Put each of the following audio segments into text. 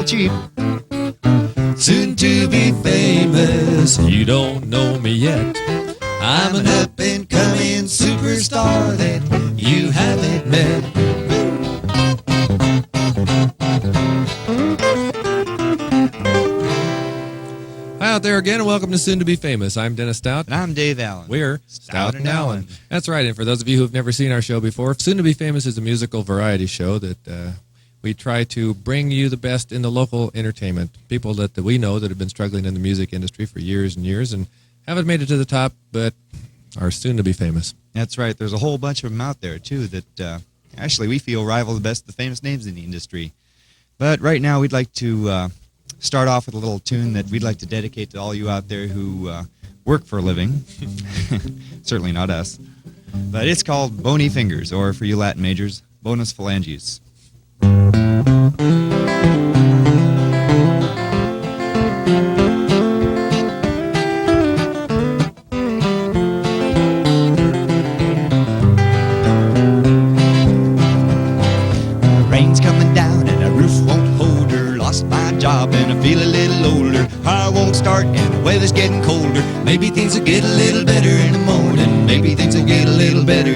real cheap. Soon to be famous, you don't know me yet. I'm an up-and-coming superstar that you haven't met. Hi out there again, and welcome to Soon to be Famous. I'm Dennis Stout. And I'm Dave Allen. We're Stout and Allen. That's right, and for those of you who have never seen our show before, Soon to be Famous is a musical variety show that we try to bring you the best in the local entertainment. People that we know that have been struggling in the music industry for years and years and haven't made it to the top, but are soon to be famous. That's right. There's a whole bunch of them out there, too, that actually we feel rival the best of the famous names in the industry. But right now we'd like to start off with a little tune that we'd like to dedicate to all you out there who work for a living. Certainly not us. But it's called Bony Fingers, or for you Latin majors, Bonus Phalanges. Rain's coming down and the roof won't hold her. Lost my job and I feel a little older. I won't start and the weather's getting colder. Maybe things will get a little better in the morning. Maybe things will get a little better.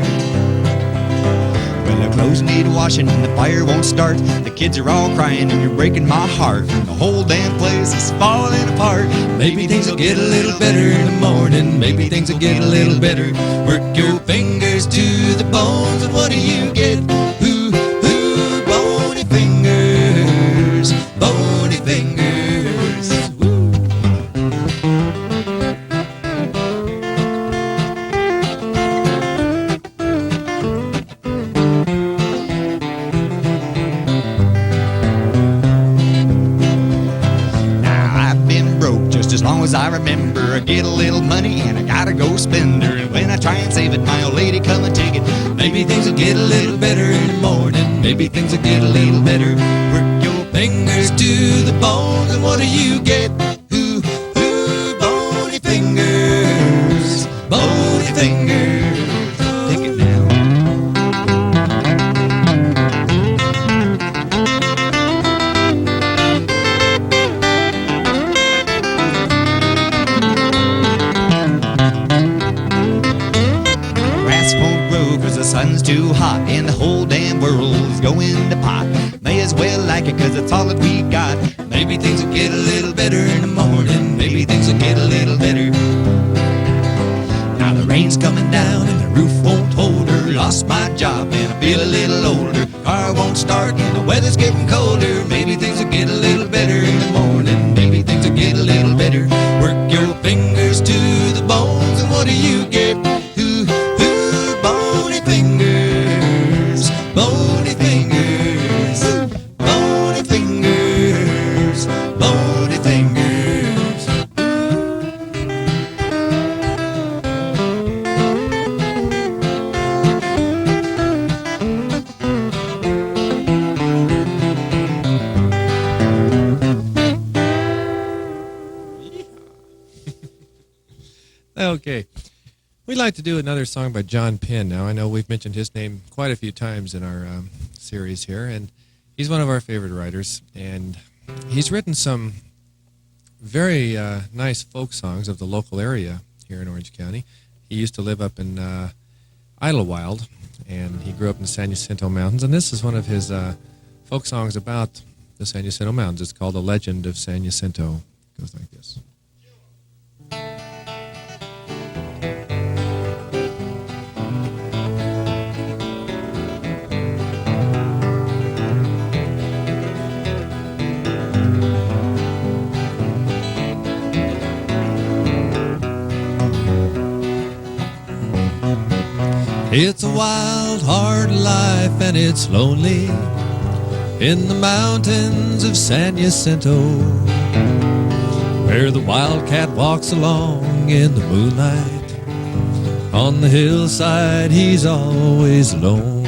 Well, the clothes need washing and the fire won't start. The kids are all crying and you're breaking my heart. The whole damn place is falling apart. Maybe things will get a little better in the morning. Maybe things will get a little better. Work your fingers to the bones, and what do you get? Bony fingers, bony fingers. Woo. Now I've been broke just as long as I remember. I get a little money and I gotta go spend her. And when I try and save it, my old lady come and take it. Maybe things will get a little better in the morning. Maybe things will get a little better. Work your fingers to the bones, and what do you get? Bony fingers, bony fingers. Take it now. Grass won't grow 'cause the sun's too hot and the whole damn world is going to pot. May as well like it 'cause it's all that we got. Maybe things will get a little better in the morning. Maybe things will get a little better. Now the rain's coming down and the roof won't hold her. Lost my job and I feel a little older. Car won't start and the weather's getting colder. Maybe things will get a little better in the morning. Maybe things will get a little better. Work your fingers to the bones, and what do you get? Bony fingers, bony fingers, bony fingers, bony fingers. Okay. We'd like to do another song by John Penn now. I know we've mentioned his name quite a few times in our series here, and he's one of our favorite writers. And he's written some very nice folk songs of the local area here in Orange County. He used to live up in Idlewild, and he grew up in the San Jacinto Mountains. And this is one of his folk songs about the San Jacinto Mountains. It's called The Legend of San Jacinto. It goes like this. It's a wild, hard life, and it's lonely in the mountains of San Jacinto, where the wildcat walks along in the moonlight. On the hillside, he's always alone.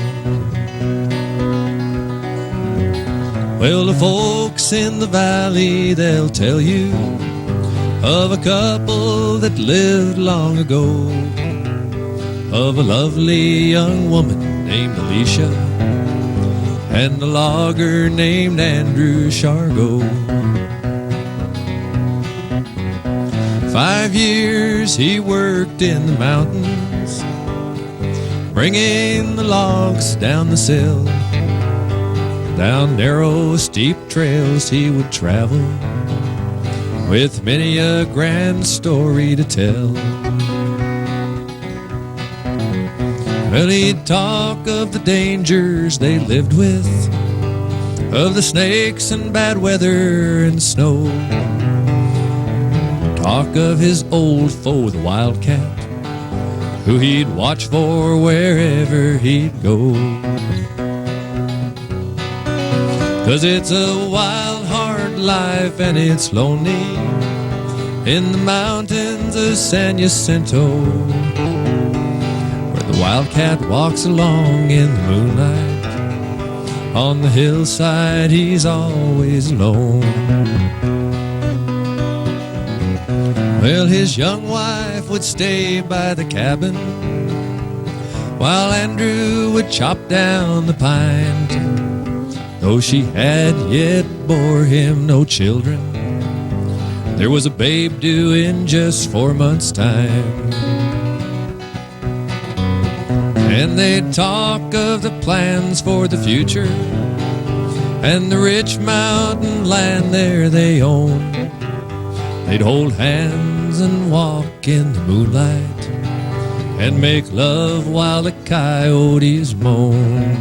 Well, the folks in the valley, they'll tell you of a couple that lived long ago, of a lovely young woman named Alicia, and a logger named Andrew Shargo. 5 years he worked in the mountains, bringing the logs down the sill. Down narrow, steep trails he would travel, with many a grand story to tell. Well, he'd talk of the dangers they lived with, of the snakes and bad weather and snow. Talk of his old foe, the wildcat, who he'd watch for wherever he'd go. 'Cause it's a wild, hard life and it's lonely in the mountains of San Jacinto, where the wildcat walks along in the moonlight. On the hillside he's always alone. Well, his young wife would stay by the cabin, while Andrew would chop down the pine. Though she had yet bore him no children, there was a babe due in just 4 months' time. And they'd talk of the plans for the future and the rich mountain land there they owned. They'd hold hands and walk in the moonlight and make love while the coyotes moan.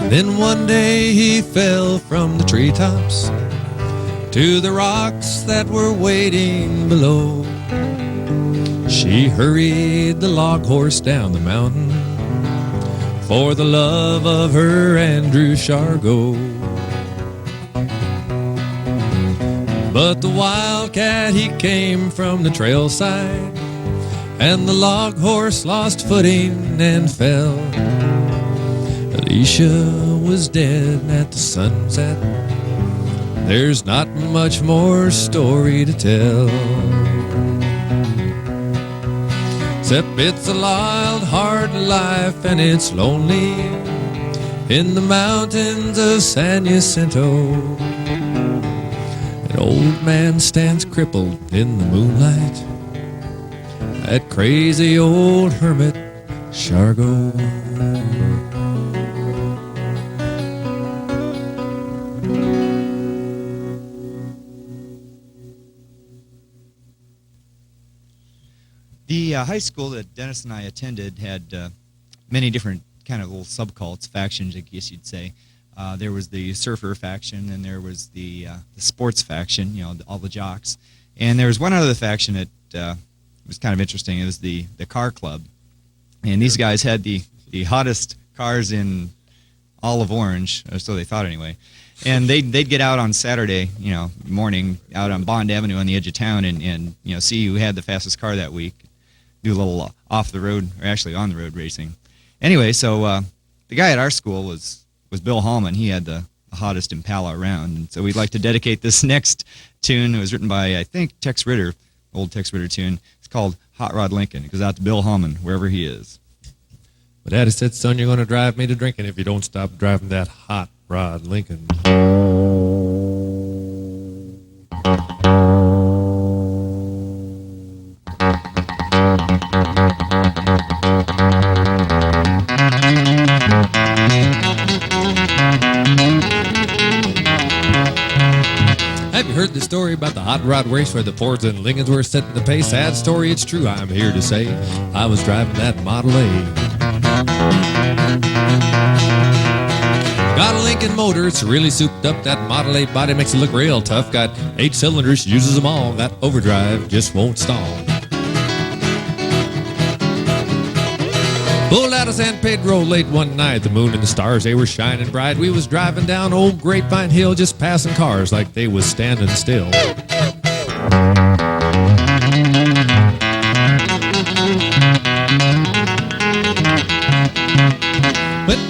Then one day he fell from the treetops to the rocks that were waiting below. She hurried the log horse down the mountain for the love of her Andrew Shargo. But the wildcat, he came from the trail side, and the log horse lost footing and fell. Alicia was dead at the sunset. There's not much more story to tell, except it's a wild, hard life and it's lonely in the mountains of San Jacinto. An old man stands crippled in the moonlight, that crazy old hermit Shargo. The high school that Dennis and I attended had many different kind of little subcults, factions, I guess you'd say. There was the surfer faction, and there was the sports faction, you know, all the jocks. And there was one other faction that was kind of interesting. It was the car club. And these guys had the hottest cars in all of Orange, or so they thought anyway. And they'd get out on Saturday, you know, morning out on Bond Avenue on the edge of town and you know, see who had the fastest car that week. Do a little off the road, or actually on the road racing. Anyway, so the guy at our school was Bill Hallman. He had the hottest Impala around, and so we'd like to dedicate this next tune. It was written by, I think, Tex Ritter, old Tex Ritter tune. It's called Hot Rod Lincoln. It goes out to Bill Hallman, wherever he is. But Daddy said, son, you're going to drive me to drinking if you don't stop driving that Hot Rod Lincoln. Have you heard the story about the hot rod race where the Fords and Lincolns were setting the pace? Sad story, it's true, I'm here to say. I was driving that Model A. Got a Lincoln motor, it's really souped up. That Model A body makes it look real tough. Got 8 cylinders, uses them all. That overdrive just won't stall. Pulled out of San Pedro late one night. The moon and the stars, they were shining bright. We was driving down old Grapevine Hill, just passing cars like they was standing still.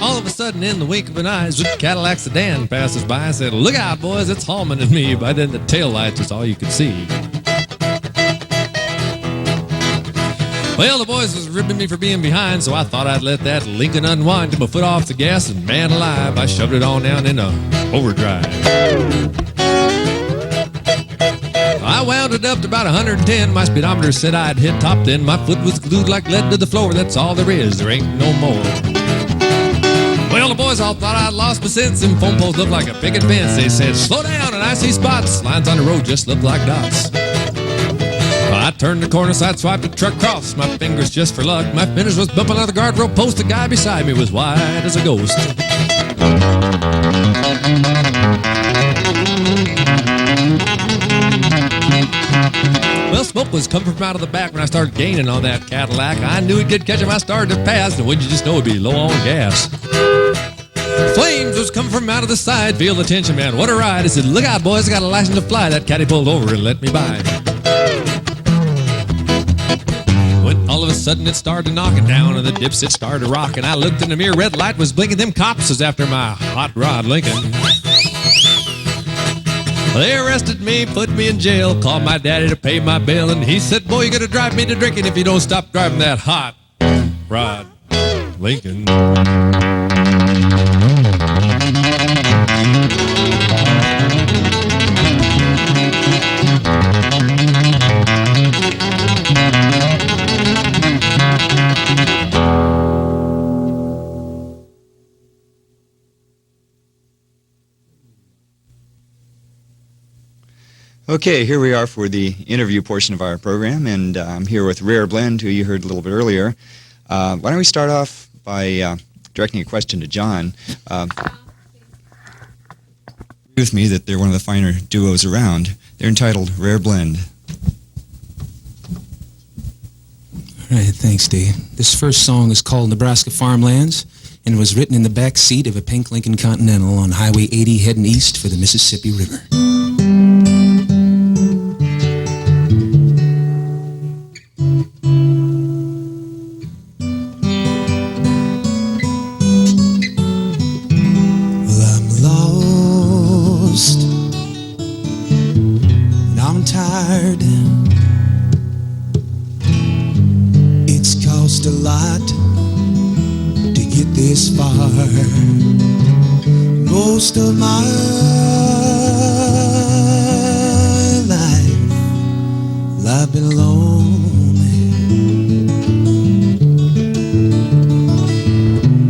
All of a sudden, in the wink of an eye, the Cadillac sedan passes by and said, "Look out, boys, it's Hallman and me." By then, the taillights was all you could see. Well, the boys was ribbing me for being behind, so I thought I'd let that Lincoln unwind. Took my foot off the gas, and man alive, I shoved it on down into overdrive. I wound it up to about 110. My speedometer said I'd hit top then. My foot was glued like lead to the floor. That's all there is, there ain't no more. Well, the boys all thought I'd lost my sense. Them phone poles looked like a picket fence. They said, "Slow down," and I see spots. Lines on the road just look like dots. I turned the corner, side swiped the truck cross. My fingers just for luck. My fingers was bumping on the guardrail post. The guy beside me was white as a ghost. Well, smoke was coming from out of the back when I started gaining on that Cadillac. I knew he'd get catch if I started to pass, and wouldn't you just know it'd be low on gas. Flames was coming from out of the side. Feel the tension, man, what a ride. I said, "Look out, boys, I got a license to fly." That caddy pulled over and let me by. When all of a sudden it started knocking down and the dipset started rocking, I looked in the mirror, red light was blinking. Them cops was after my hot rod Lincoln. They arrested me, put me in jail, called my daddy to pay my bill, and he said, "Boy, you're gonna drive me to drinking if you don't stop driving that hot rod Lincoln." Okay, here we are for the interview portion of our program, and I'm here with Rare Blend, who you heard a little bit earlier. Why don't we start off by directing a question to John. Agree with me that they're one of the finer duos around. They're entitled Rare Blend. All right, thanks, Dave. This first song is called Nebraska Farmlands and was written in the back seat of a pink Lincoln Continental on Highway 80 heading east for the Mississippi River. It's cost a lot to get this far. Most of my life, I've been lonely.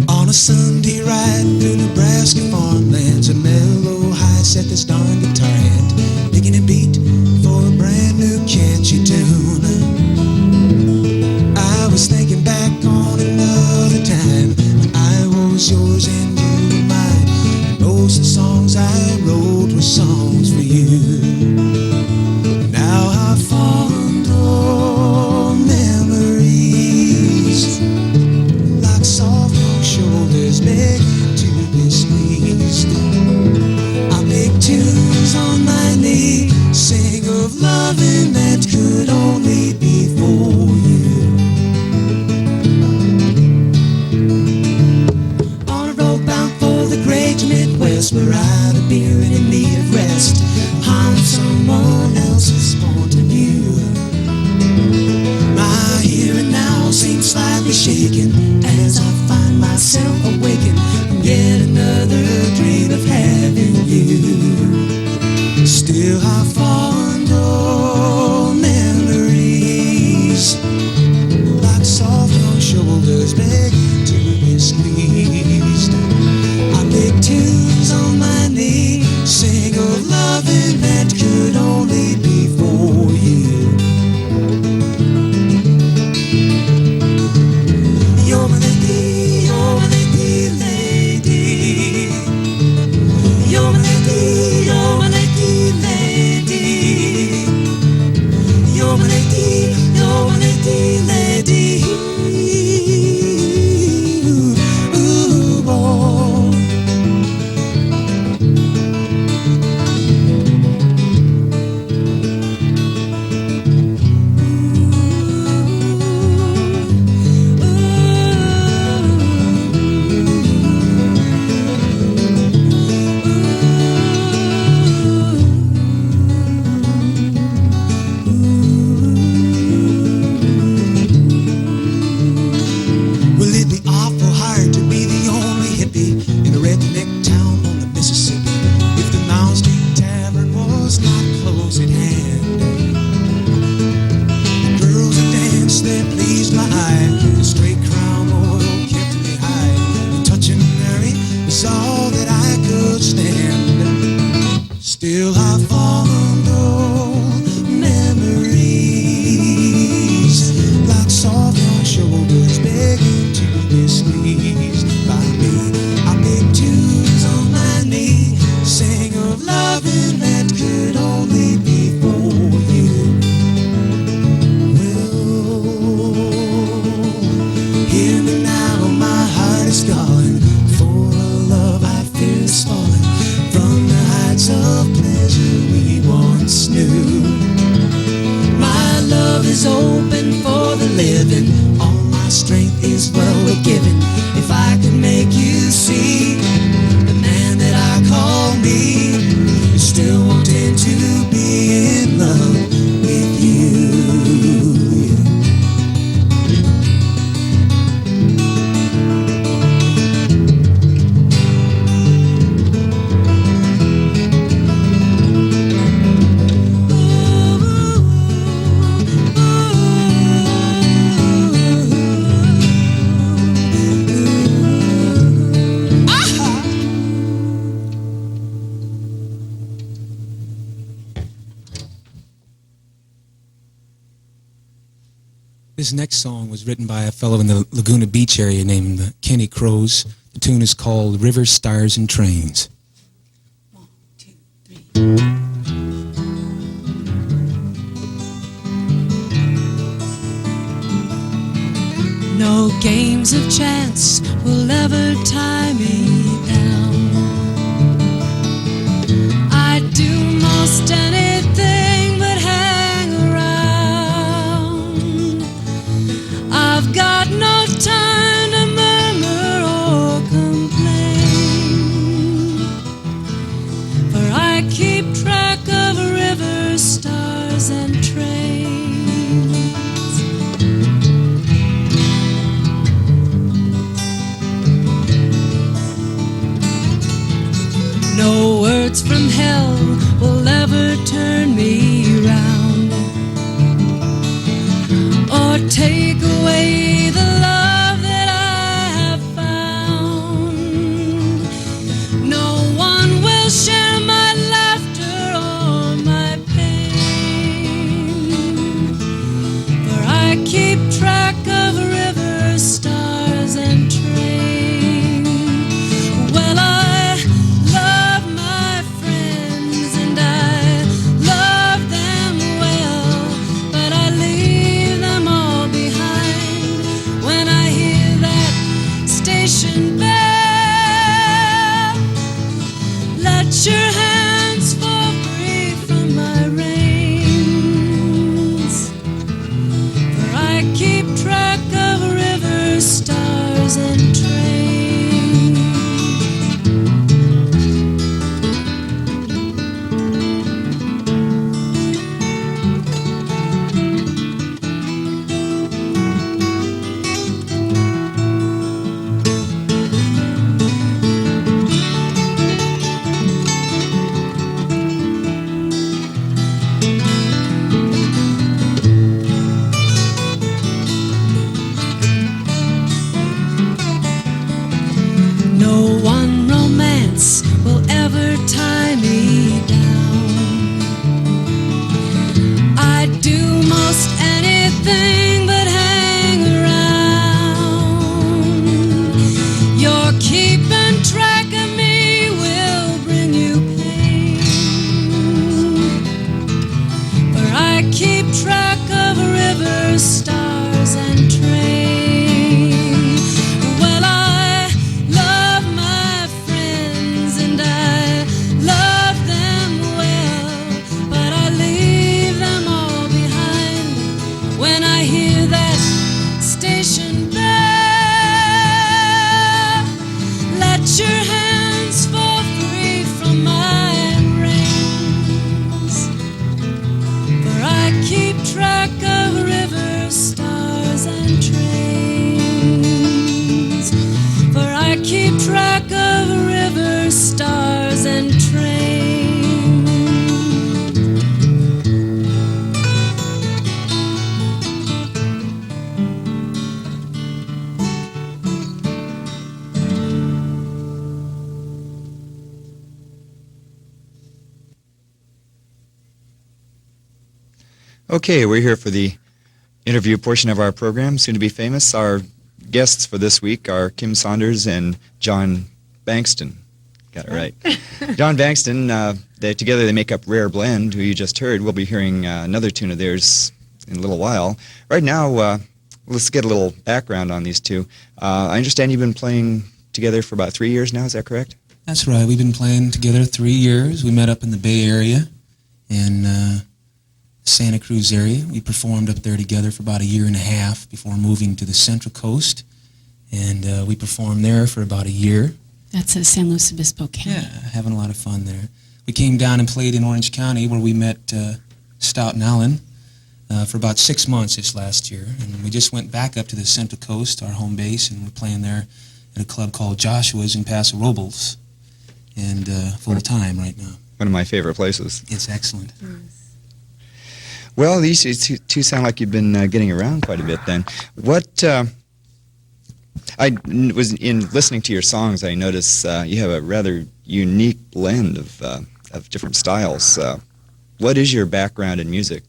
On a Sunday ride through Nebraska farmlands, a mellow high set this darn guitar hand, picking a beat for a brand new catchy tune. I was thinking back on another time when I was yours and you were mine. Most of the songs I wrote were songs for you. Now I fond old memories, like soft young shoulders begging to be squeezed. I make tunes on my knee, sing of loving that could only be for you. On a road bound for the great Midwest, we're out of beer and in need of rest, on someone else's point of view. My here and now seems slightly shaken as I find myself awakened from yet another dream of having you. Still I fond old memories, like soft young shoulders begging to be squeezed. I make tunes on my knee, sing of loving that could only be for is all that I could stand. Still I follow memories like soft young shoulders begging to be squeezed by me. I beg tunes on my knee, sing of loving that could only be for you. Well, hear me now, my heart is calling for a love I fear is falling from the heights of pleasure we once knew. My love is open for the living, all my strength is well given. If I could make you see the man that I call me, still wanting to be in love with you. This next song was written by a fellow in the Laguna Beach area named Kenny Crows. The tune is called Rivers, Stars, and Trains. 1, 2, 3. No games of chance will ever tie me down. I'd do most anything but hang around. I've got no time to murmur or complain, for I keep track of rivers, stars, and trains. No words from hell will ever turn me round or take away the love that I have found. No one will share my laughter or my pain, for I keep track of rivers, stars, and trains. Well, I love my friends and I love them well, but I leave them all behind when I hear that station bell. Let your hands fall free from my reins, for I keep track of rivers, stars, and trains. No one romance will ever tie me down. I'd do most anything but hang around. Your keeping track of me will bring you pain, for I keep track of rivers, stars, and trains. Well, I love my friends and I love them well, but I leave them all behind when I hear that station bell. Let your hands fall free from my reins, for I keep track of rivers, stars, and trains. For I keep track of rivers, stars, and trains. Okay, we're here for the interview portion of our program, soon to be famous. Our guests for this week are Kim Saunders and John Bankston. Got it right. John Bankston, together they make up Rare Blend, who you just heard. We'll be hearing another tune of theirs in a little while. Right now, let's get a little background on these two. I understand you've been playing together for about 3 years now, is that correct? That's right. We've been playing together 3 years. We met up in the Bay Area in Santa Cruz area. We performed up there together for about a year and a half before moving to the Central Coast. And we performed there for about a year. That's San Luis Obispo County. Yeah, having a lot of fun there. We came down and played in Orange County where we met Stout and Allen for about 6 months this last year. And we just went back up to the Central Coast, our home base, and we're playing there at a club called Joshua's in Paso Robles, and full time right now. One of my favorite places. It's excellent. Well, these two sound like you've been getting around quite a bit then. What, was in listening to your songs, I noticed you have a rather unique blend of different styles. What is your background in music?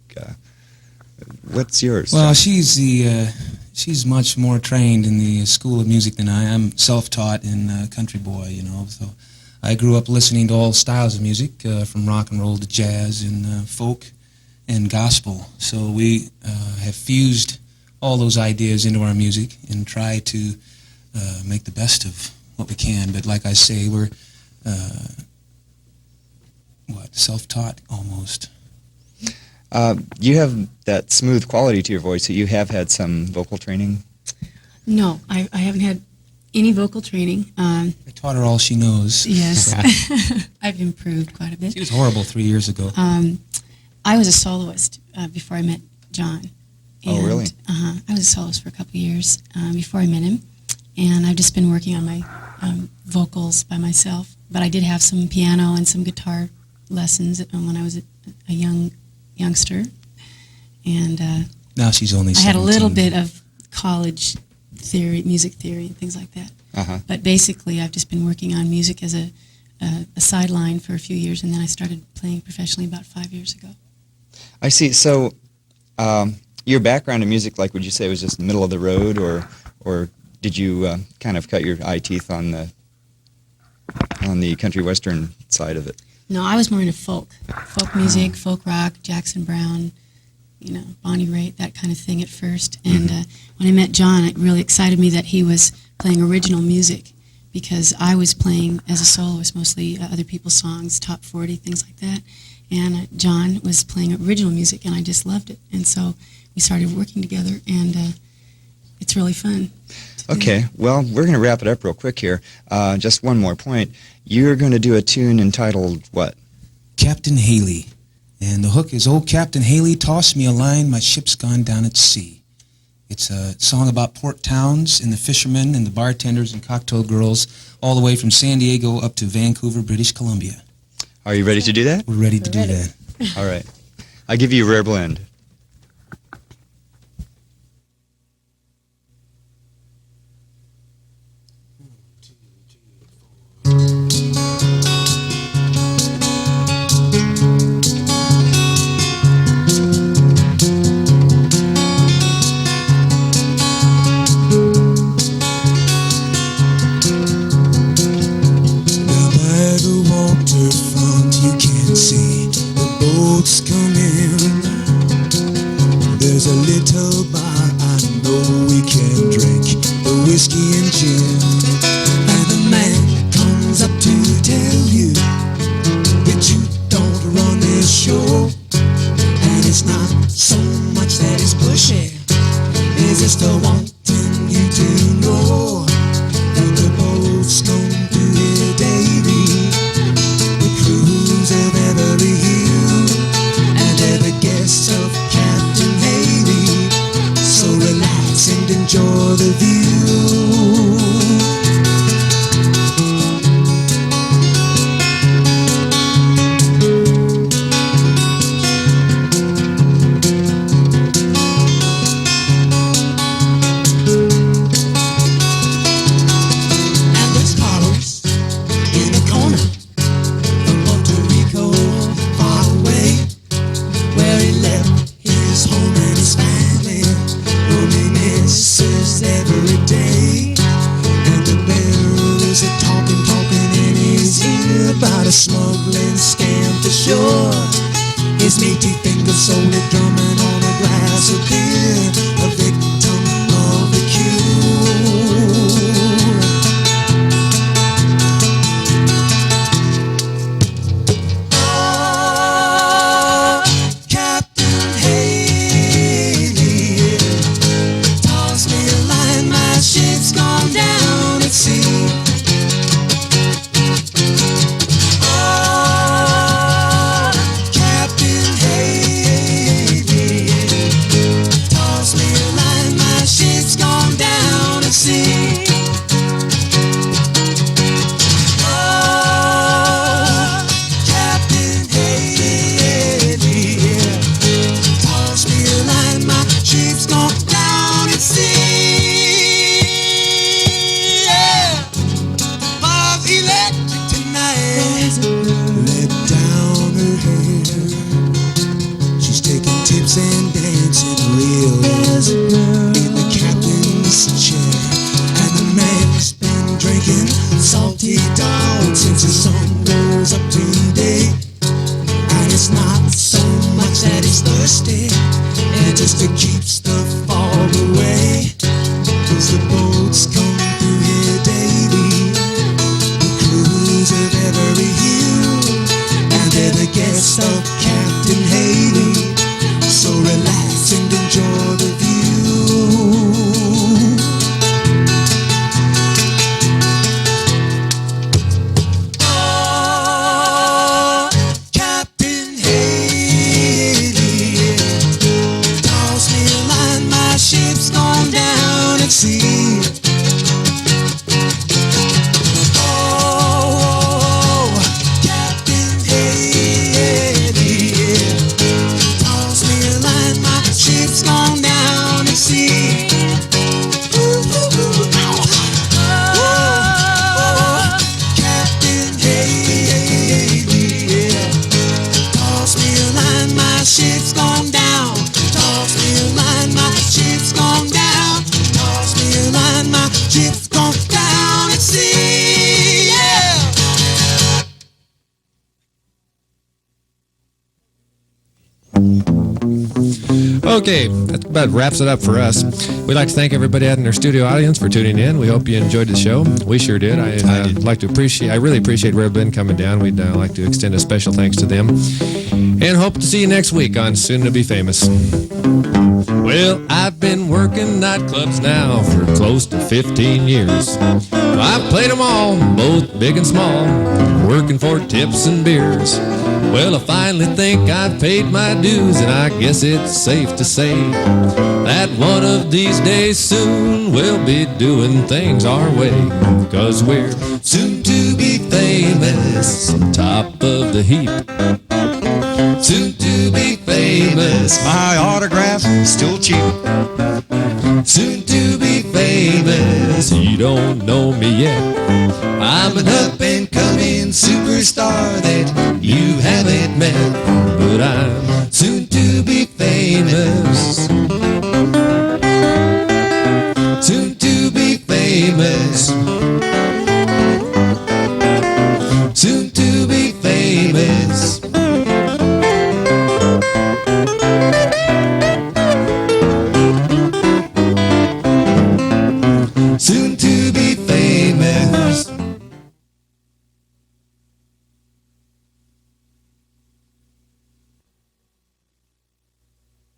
What's yours? Well, she's much more trained in the school of music than I am. Self-taught and country boy, you know. So I grew up listening to all styles of music, from rock and roll to jazz and folk and gospel. So we have fused all those ideas into our music and try to make the best of what we can. But like I say, we're self-taught almost. You have that smooth quality to your voice. So you have had some vocal training? No, I haven't had any vocal training. I taught her all she knows. Yes. So. I've improved quite a bit. She was horrible 3 years ago. I was a soloist before I met John. Oh, really? I was a soloist for a couple of years before I met him. And I've just been working on my vocals by myself. But I did have some piano and some guitar lessons when I was a youngster. And now she's only 17. I had a little bit of college theory, music theory, and things like that. Uh-huh. But basically, I've just been working on music as a sideline for a few years, and then I started playing professionally about 5 years ago. I see. So your background in music, like, would you say was just middle of the road, or did you kind of cut your eye teeth on the country western side of it? No, I was more into folk music, folk rock, Jackson Brown, Bonnie Raitt, that kind of thing at first. And when I met John, it really excited me that he was playing original music, because I was playing as a soloist mostly other people's songs, top 40, things like that. And John was playing original music, and I just loved it. And so we started working together, and it's really fun. Okay, well, we're going to wrap it up real quick here. Just one more point. You're going to do a tune entitled what? Captain Haley. And the hook is, "Oh, Captain Haley, toss me a line, my ship's gone down at sea." It's a song about port towns and the fishermen and the bartenders and cocktail girls all the way from San Diego up to Vancouver, British Columbia. Are you ready to do that? We're ready to do that. All right. I give you a Rare Blend. There's a little bar I know we can drink the whiskey and gin. And the man comes up to tell you that you don't run this show. And it's not so much that it's pushy, it's just wanting you to know that the boat's gonna do it daily. The crews of every hill and not a smuggling scam for sure. His meaty fingers slowly drumming on a glass of beer, a victim of the cure. Oh, Captain Haley, toss me a line, my ship's gone down at sea. Oh, Captain Haley, toss me a line, my ship's gone down at sea. Oh, Captain Haley, toss me a line, my ship's gone down at sea. Yeah. Bob's electric tonight. Let down her hair. She's taking tips and dancing real in the captain's chair. And the man's been drinking salty dog since the sun goes up today. And it's not so much that he's thirsty, and just to keep the fog away. 'Cause the boats come through here daily, the crews of every hue, and they're the guests of Captain Haley. So relax and enjoy the view. Oh, Captain Haley, toss me a line, my ship's gone down at sea. Oh, Captain Haley, toss me a line, my ship's gone down at sea. Oh, Captain Haley, toss me a line, my ship's gone down. Toss me a line, my ship's gone down. Toss me a line, my ship's gone down at sea. Yeah. Okay, that about wraps it up for us. We'd like to thank everybody out in our studio audience for tuning in. We hope you enjoyed the show. We sure did. I really appreciate Red Ben coming down. We'd like to extend a special thanks to them. And hope to see you next week on Soon to Be Famous. Well, I've been working nightclubs now for close to 15 years. I've played them all, both big and small, working for tips and beers. Well, I finally think I've paid my dues, and I guess it's safe to say that one of these days soon we'll be doing things our way. 'Cause we're soon to be famous, top of the heap. Soon to be famous, My autograph still cheap. soon to be famous. You don't know me yet. I'm an up and coming superstar that you haven't met, but I'm soon to be famous. Soon to be famous. Soon